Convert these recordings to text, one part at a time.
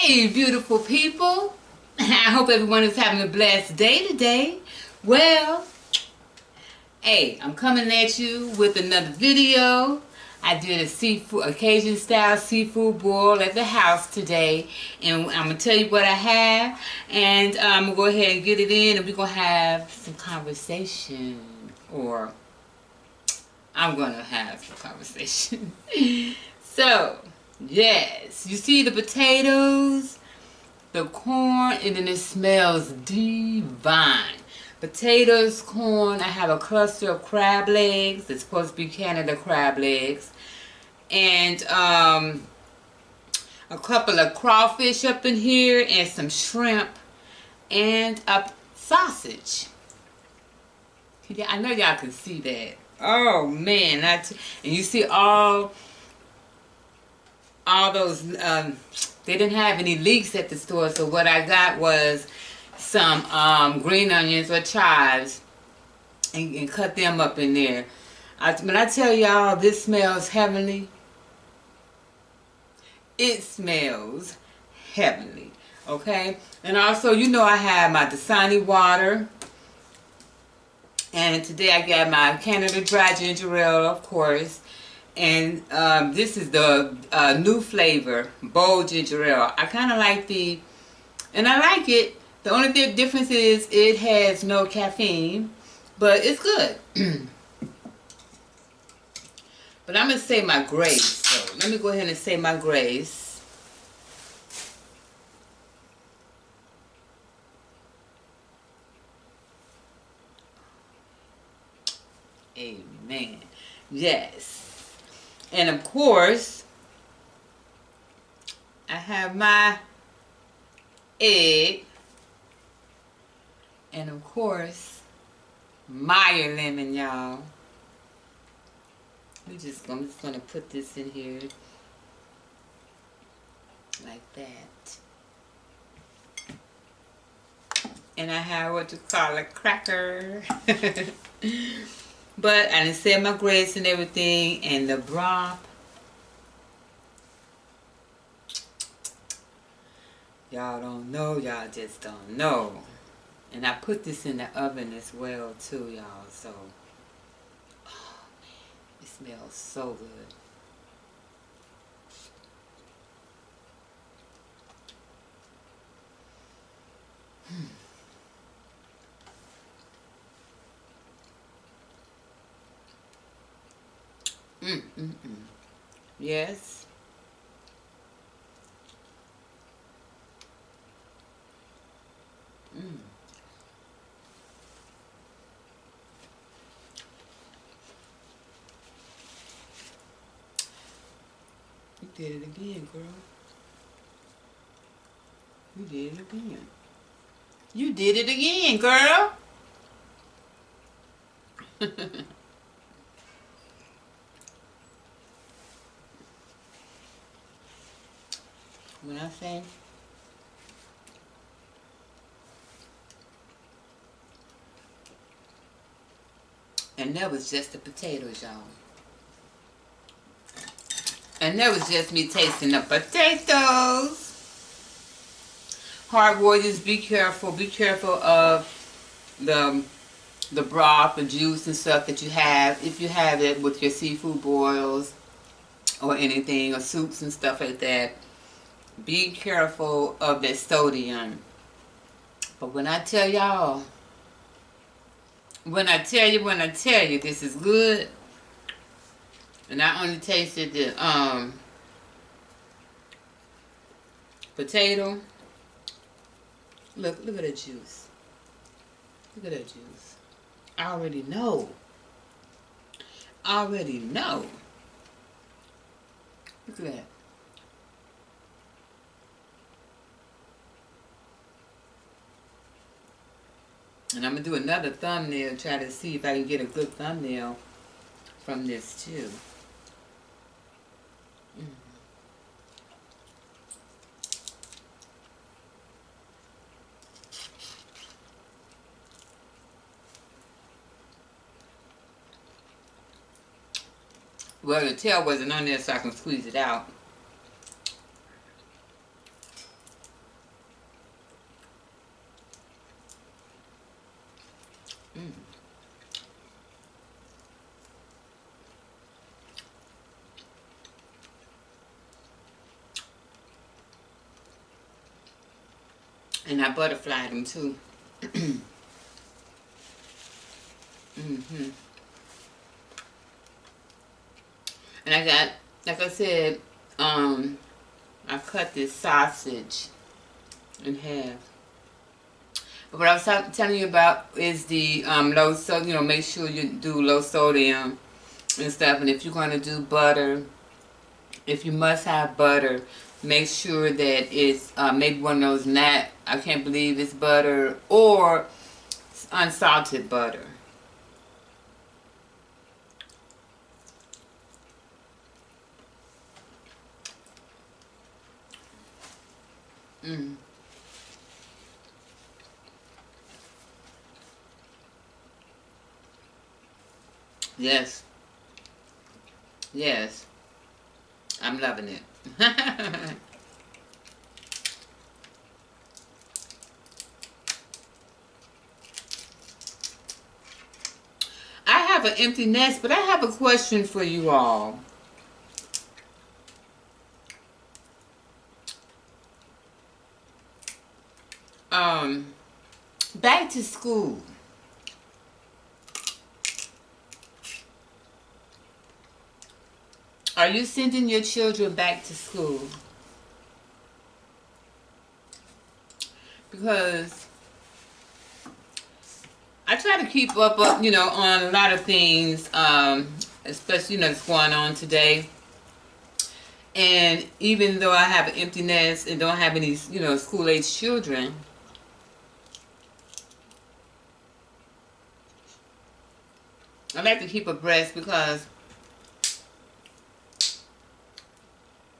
Hey, beautiful people. I hope everyone is having a blessed day today. Well, hey, I'm coming at you with another video. I did a seafood, Cajun style seafood boil at the house today. And I'm going to tell you what I have. And I'm going to go ahead and get it in, and we're going to have some conversation. Or I'm going to have some conversation. So, yes, you see the potatoes, the corn, and then it smells divine. Potatoes, corn, I have a cluster of crab legs. It's supposed to be Canada crab legs. And a couple of crawfish up in here, and some shrimp, and a sausage. I know y'all can see that. Oh man, and you see all those, they didn't have any leeks at the store, so what I got was some green onions or chives and cut them up in there. When I tell y'all this smells heavenly, it smells heavenly, okay? And also, you know, I have my Dasani water, and today I got my Canada dry ginger ale, of course. And this is the new flavor, bold ginger ale. I kind of like and I like it. The only difference is it has no caffeine, but it's good. But I'm going to say my grace. So let me go ahead and say my grace. Amen. Yes. And of course, I have my egg. And of course, Meyer lemon, y'all. I'm just gonna put this in here like that. And I have what you call a cracker. But I done said my grace and everything, and the broth. Y'all don't know, y'all just don't know. And I put this in the oven as well too, y'all. So, oh man, it smells so good. Yes. You did it again, girl. You did it again. You did it again, girl. When I say and that was just the potatoes, y'all. And that was just me tasting the potatoes. Heart warriors, be careful. Be careful of the broth, the juice and stuff that you have. If you have it with your seafood boils or anything, or soups and stuff like that, be careful of that sodium. But when I tell y'all, when I tell you, this is good. And I only tasted the potato. Look at the juice. Look at that juice. I already know. I already know. Look at that. And I'm going to do another thumbnail, try to see if I can get a good thumbnail from this too. Well, the tail wasn't on there, so I can squeeze it out. And I butterfly them too. And I got, like I said, I cut this sausage in half. But what I was telling you about is the low sodium. You know, make sure you do low sodium and stuff. And if you're going to do butter, if you must have butter, make sure that it's maybe one of those I can't believe it's butter, or unsalted butter. Mm. Yes. Yes. I'm loving it. I have an empty nest, but I have a question for you all. Back to school. Are you sending your children back to school? Because I try to keep up, you know, on a lot of things, especially, you know, that's going on today. And even though I have an empty nest and don't have any, you know, school-age children, I like to keep abreast because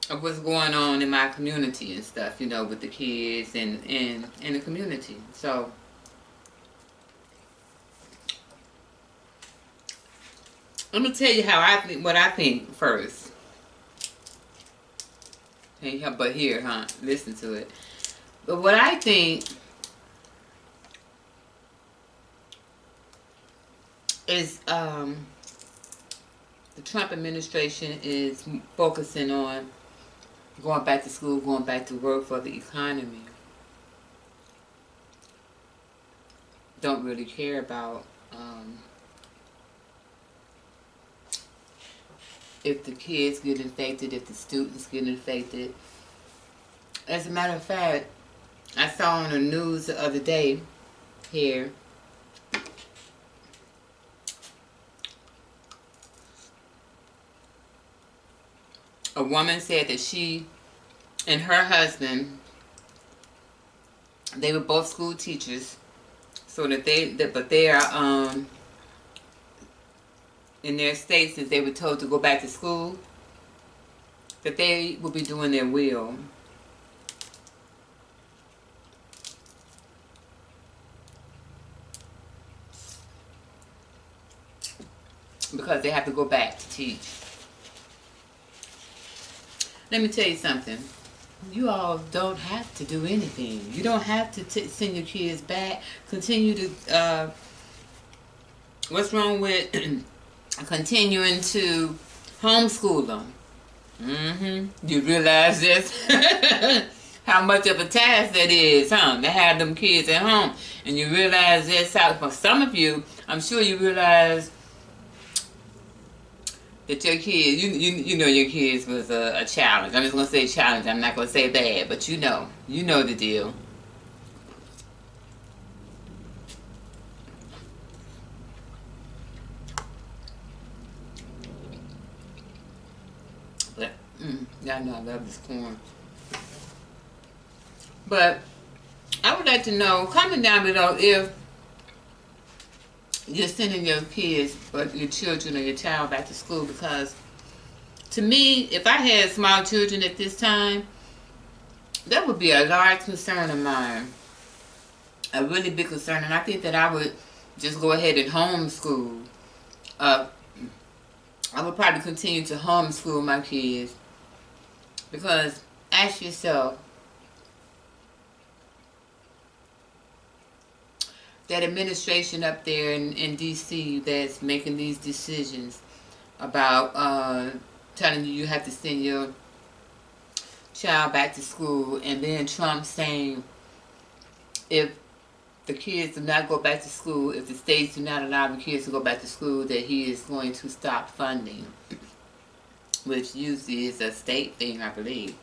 of what's going on in my community and stuff, you know, with the kids and in the community. So let me tell you how I think, what I think first. But here, listen to it. But what I think is the Trump administration is focusing on going back to school, going back to work for the economy. Don't really care about if the kids get infected, if the students get infected. As a matter of fact, I saw on the news the other day here a woman said that she and her husband, they were both school teachers, so that they are in their states, since they were told to go back to school, that they will be doing their will. Because they have to go back to teach. Let me tell you something. You all don't have to do anything. You don't have to send your kids back. Continue to, what's wrong with continuing to homeschool them? You realize this? How much of a task that is, to have them kids at home. And you realize this, for some of you, I'm sure you realize that your kids, you know your kids was a challenge. I'm just going to say challenge. I'm not going to say bad, but you know the deal. But, y'all know I love this corn. But I would like to know, comment down below if you're sending your kids, or your children, or your child back to school. Because to me, if I had small children at this time, that would be a large concern of mine, a really big concern. And I think that I would just go ahead and homeschool. I would probably continue to homeschool my kids, because ask yourself, that administration up there in D.C. that's making these decisions about telling you have to send your child back to school, and then Trump saying if the kids do not go back to school, if the states do not allow the kids to go back to school, that he is going to stop funding, which usually is a state thing, I believe.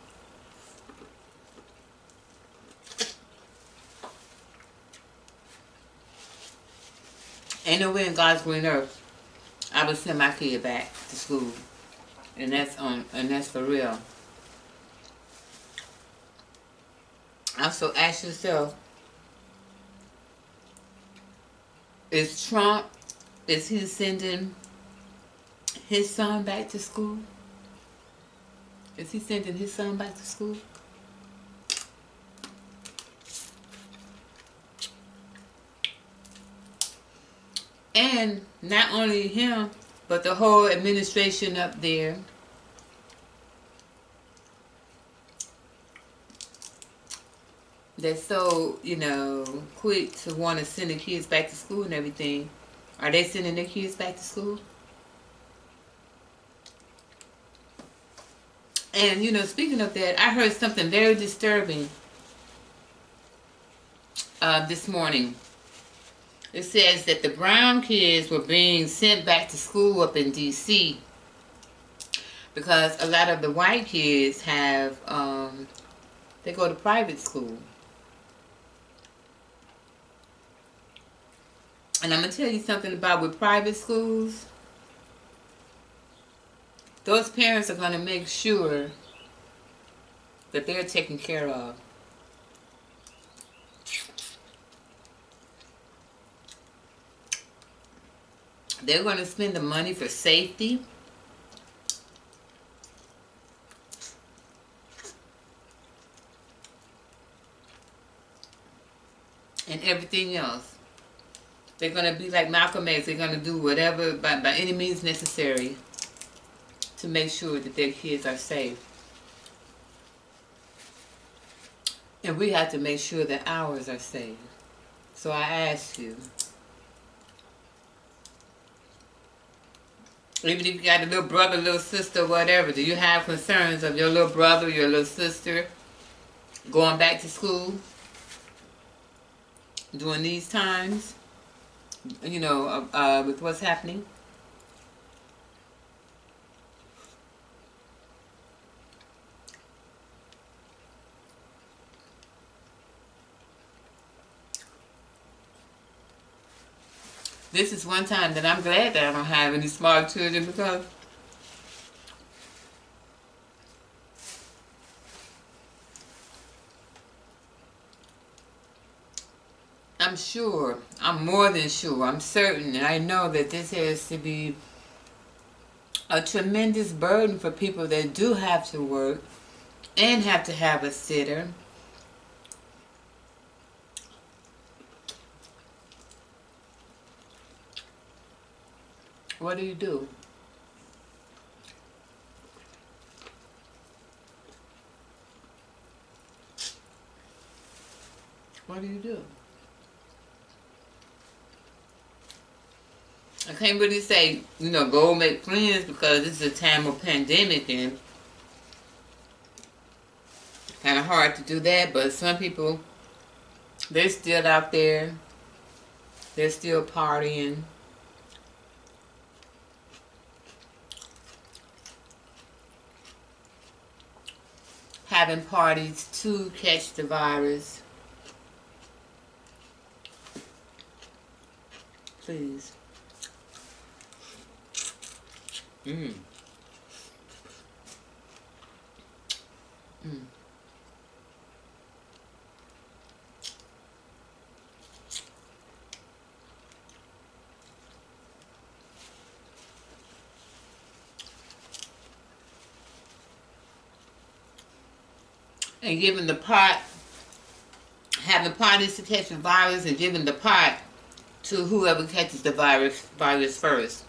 Ain't no way in God's green earth I would send my kid back to school, and that's for real. Also, ask yourself: is Trump, is he sending his son back to school? Is he sending his son back to school? And not only him, but the whole administration up there. They're so, quick to want to send the kids back to school and everything. Are they sending their kids back to school? And, speaking of that, I heard something very disturbing this morning. It says that the brown kids were being sent back to school up in D.C. because a lot of the white kids have, they go to private school. And I'm going to tell you something about with private schools. Those parents are going to make sure that they're taken care of. They're going to spend the money for safety. And everything else. They're going to be like Malcolm X. They're going to do whatever by any means necessary to make sure that their kids are safe. And we have to make sure that ours are safe. So I ask you, even if you got a little brother, little sister, whatever, do you have concerns of your little brother, your little sister going back to school during these times? With what's happening? This is one time that I'm glad that I don't have any small children, because I'm sure, I'm more than sure, I'm certain, and I know that this has to be a tremendous burden for people that do have to work and have to have a sitter. What do you do? What do you do? I can't really say, go make friends, because this is a time of pandemic and kind of hard to do that. But some people, they're still out there. They're still partying. Having parties to catch the virus. Please. Mm. And giving the pot, having parties to catch the virus, and giving the pot to whoever catches the virus first.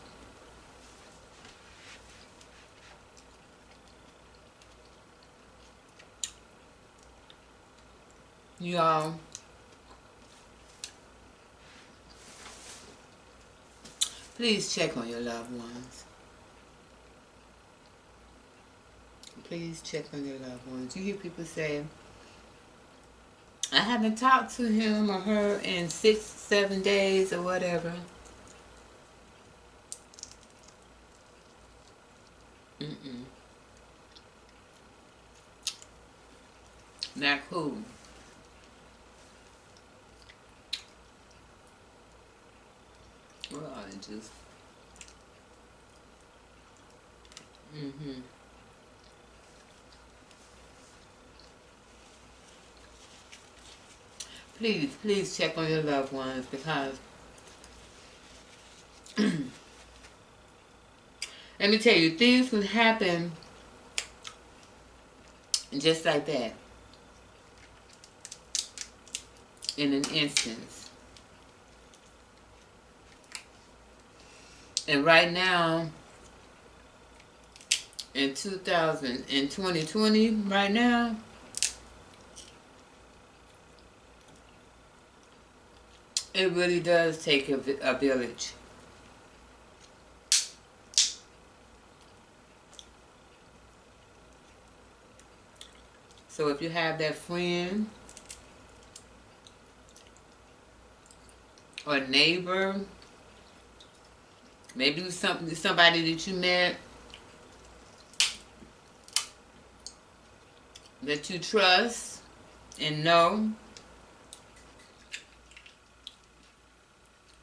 Y'all, please check on your loved ones. Please check on your loved ones. You hear people say, I haven't talked to him or her in 6, 7 days or whatever. Mm-mm. Not cool. We're oranges. Mm-hmm. Please, please check on your loved ones because let me tell you, things can happen just like that in an instance. And right now, in 2020, right now, it really does take a village. So if you have that friend or neighbor, maybe somebody that you met that you trust and know,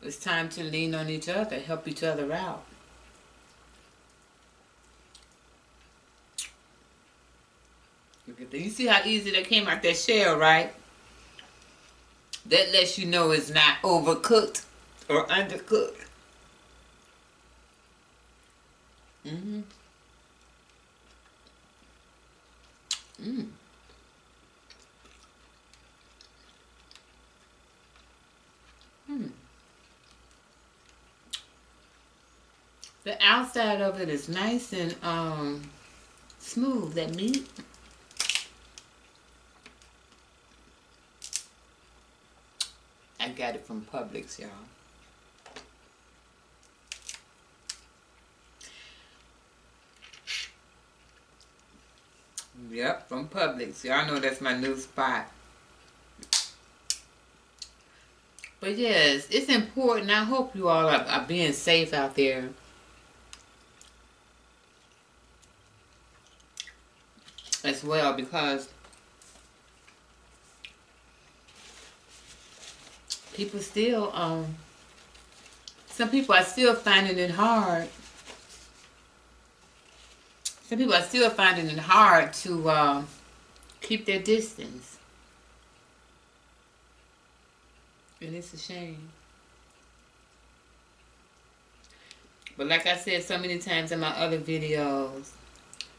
it's time to lean on each other, help each other out. Look at that. You see how easy that came out that shell, right? That lets you know it's not overcooked or undercooked. Mm-hmm. Mm. Mm. The outside of it is nice and smooth, that meat. I got it from Publix, y'all. Yep, from Publix. Y'all know that's my new spot. But yes, it's important. I hope you all are being safe out there. As well, because people still, some people are still finding it hard. Some people are still finding it hard to keep their distance. And it's a shame. But like I said so many times in my other videos,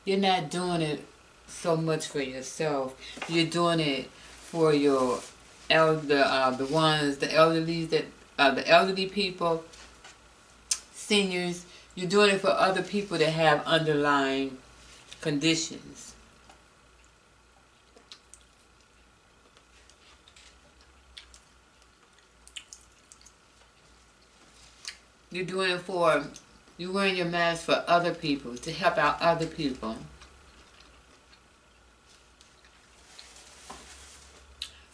you're not doing it so much for yourself. You're doing it for your the elderly people, seniors. You're doing it for other people that have underlying conditions. You're doing it for, you're wearing your mask for other people, to help out other people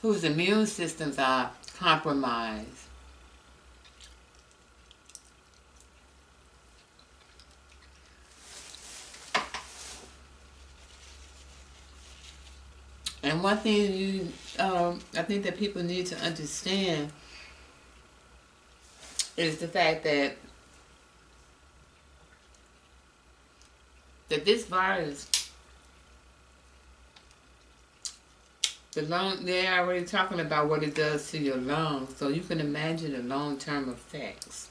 whose immune systems are compromised. And one thing I think that people need to understand is the fact that this virus, they're already talking about what it does to your lungs, so you can imagine the long-term effects.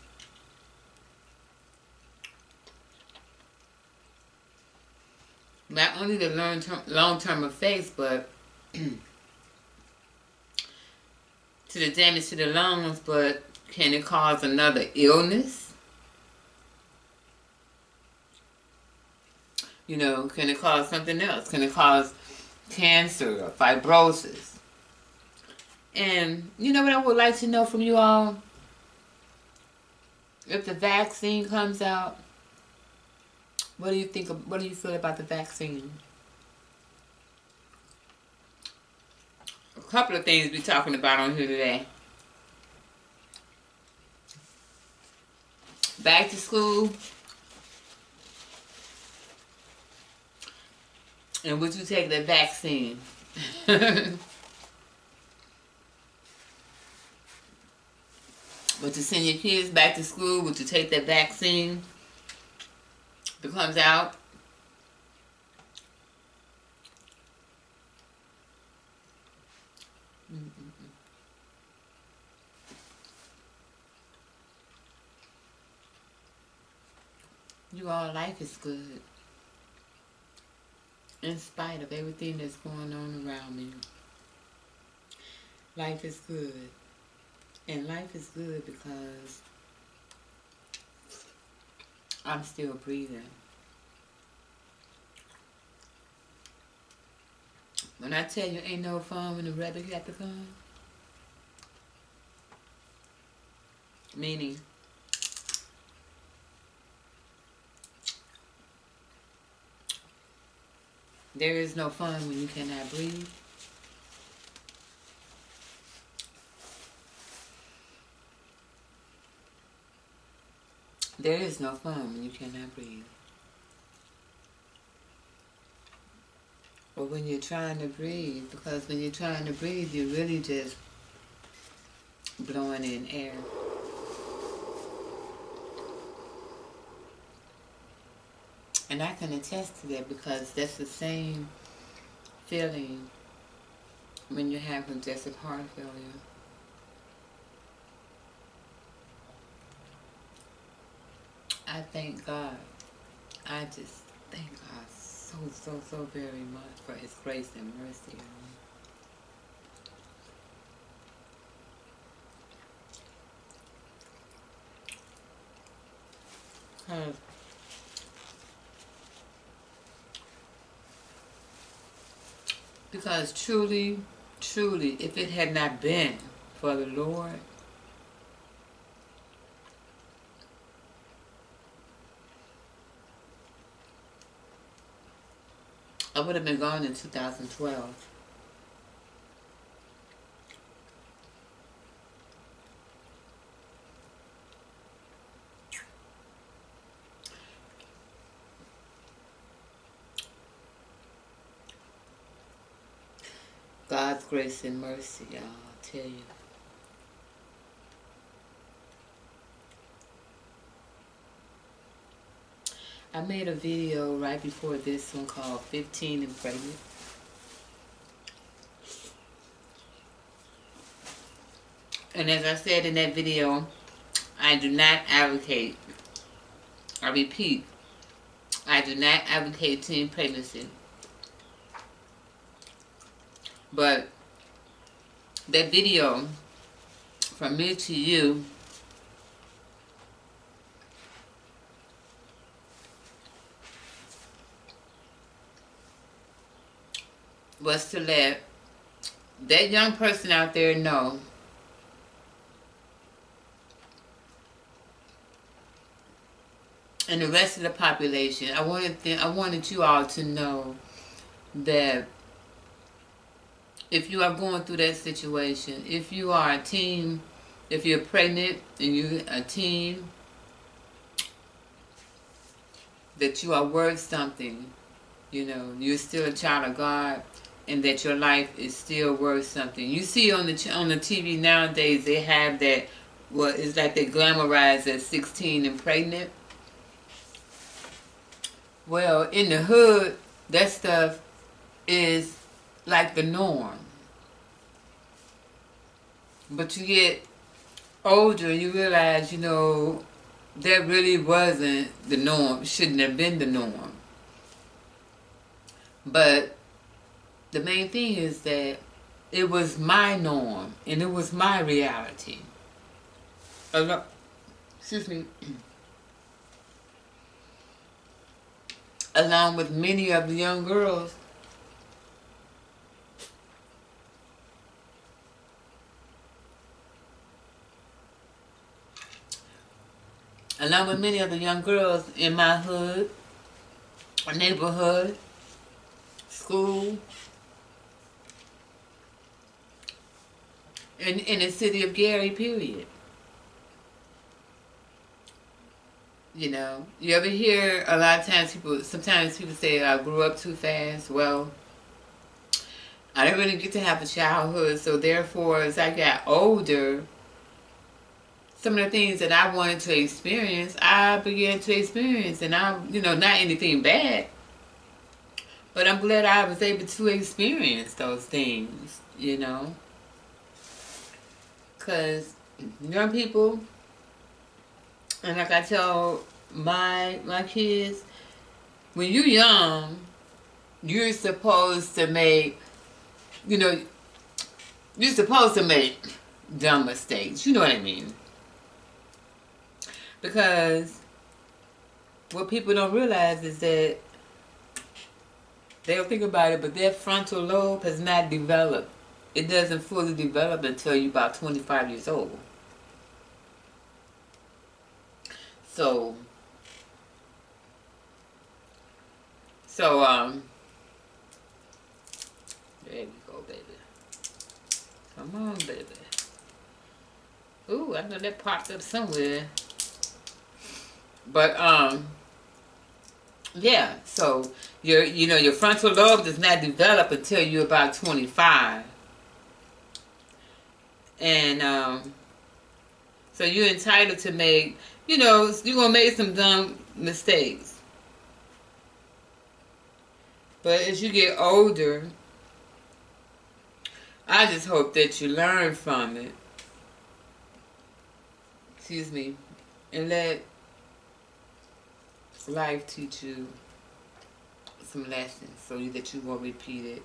Not only the long-term effects, but to the damage to the lungs, but can it cause another illness? You know, can it cause something else? Can it cause cancer or fibrosis? And you know what I would like to know from you all? If the vaccine comes out, what do you think? What do you feel about the vaccine? couple of things we're talking about on here today. Back to school. And would you take the vaccine? Would you send your kids back to school? Would you take that vaccine that comes out? You all, life is good. In spite of everything that's going on around me. Life is good. And life is good because I'm still breathing. When I tell you ain't no fun when the rabbit got to come, meaning there is no fun when you cannot breathe. There is no fun when you cannot breathe. Or when you're trying to breathe, because when you're trying to breathe, you're really just blowing in air. And I can attest to that because that's the same feeling when you have congestive heart failure. I thank God. I just thank God so very much for His grace and mercy on me. Because truly, if it had not been for the Lord, I would have been gone in 2012. God's grace and mercy, y'all, I'll tell you. I made a video right before this one called 15 and Pregnant. And as I said in that video, I do not advocate, I repeat, I do not advocate teen pregnancy. But that video, from me to you, was to let that young person out there know and the rest of the population, I wanted you all to know that if you are going through that situation, if you are a teen, if you're pregnant and you're a teen, that you are worth something, you know, you're still a child of God, and that your life is still worth something. You see on the TV nowadays, they have that, well, it's like they glamorize at 16 and pregnant. Well, in the hood, that stuff is like the norm. But you get older and you realize, you know, that really wasn't the norm. Shouldn't have been the norm. But the main thing is that it was my norm and it was my reality. Excuse me. Along with many of the young girls in my hood, neighborhood, school, in the city of Gary, period. You know, you ever hear a lot of times sometimes people say, I grew up too fast. Well, I didn't really get to have a childhood, so therefore, as I got older, some of the things that I wanted to experience, I began to experience. And not anything bad, but I'm glad I was able to experience those things, Because young people, and like I tell my kids, when you're young, you're supposed to make, you're supposed to make dumb mistakes. You know what I mean? Because what people don't realize is that they'll think about it, but their frontal lobe has not developed. It doesn't fully develop until you're about 25 years old. So, there you go, baby. Come on, baby. Ooh, I know that popped up somewhere. But, yeah, so your frontal lobe does not develop until you're about 25. And, so you're entitled to make, you're going to make some dumb mistakes. But as you get older, I just hope that you learn from it. Excuse me. And let life teach you some lessons so that you won't repeat it.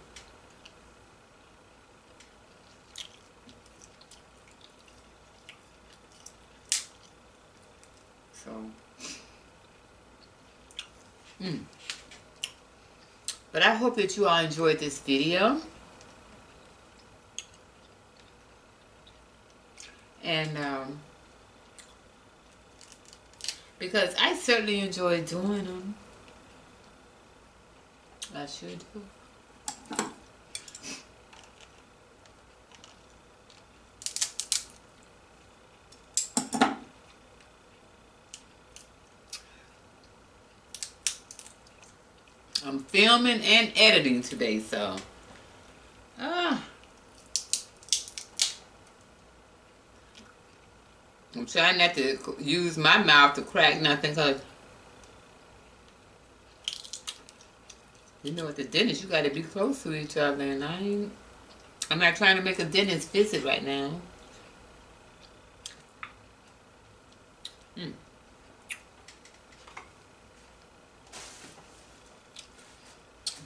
So, But I hope that you all enjoyed this video. And, because I certainly enjoy doing them. I sure do. I'm filming and editing today, so I'm trying not to use my mouth to crack nothing, because at the dentist you got to be close to each other, and I'm not trying to make a dentist visit right now.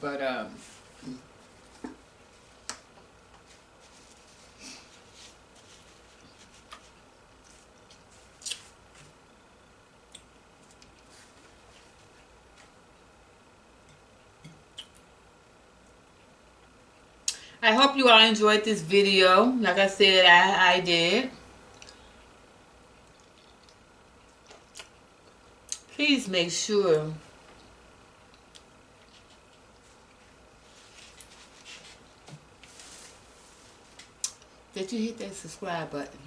But I hope you all enjoyed this video. Like I said, I did. Please make sure that you hit that subscribe button.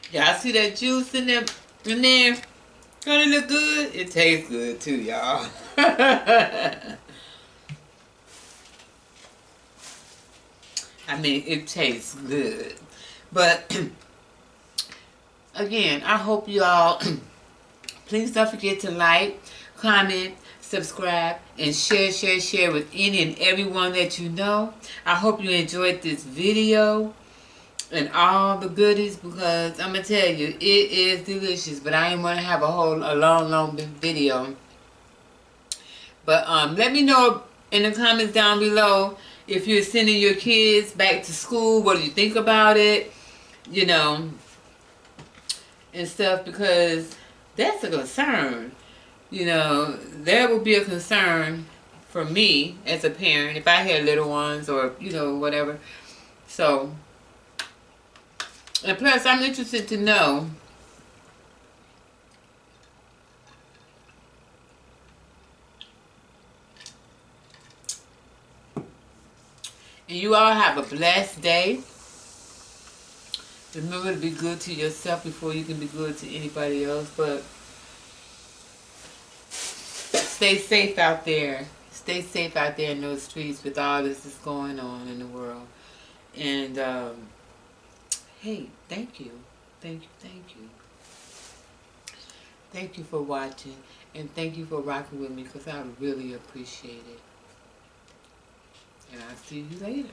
Y'all see that juice in there? Don't it look good? It tastes good too, y'all. I mean, it tastes good. But, again, I hope you all, please don't forget to like, comment, subscribe, and share with any and everyone that you know. I hope you enjoyed this video and all the goodies, because I'm going to tell you, it is delicious. But I ain't want to have a long video. But let me know in the comments down below if you're sending your kids back to school. What do you think about it? And and stuff, because that's a concern. You know, that would be a concern for me as a parent if I had little ones or, you know, whatever. So, and plus I'm interested to know and you all have a blessed day. Remember to be good to yourself before you can be good to anybody else. But stay safe out there. Stay safe out there in those streets with all this that's going on in the world. And, hey, thank you. Thank you, thank you. Thank you for watching. And thank you for rocking with me, because I really appreciate it. And I'll see you later.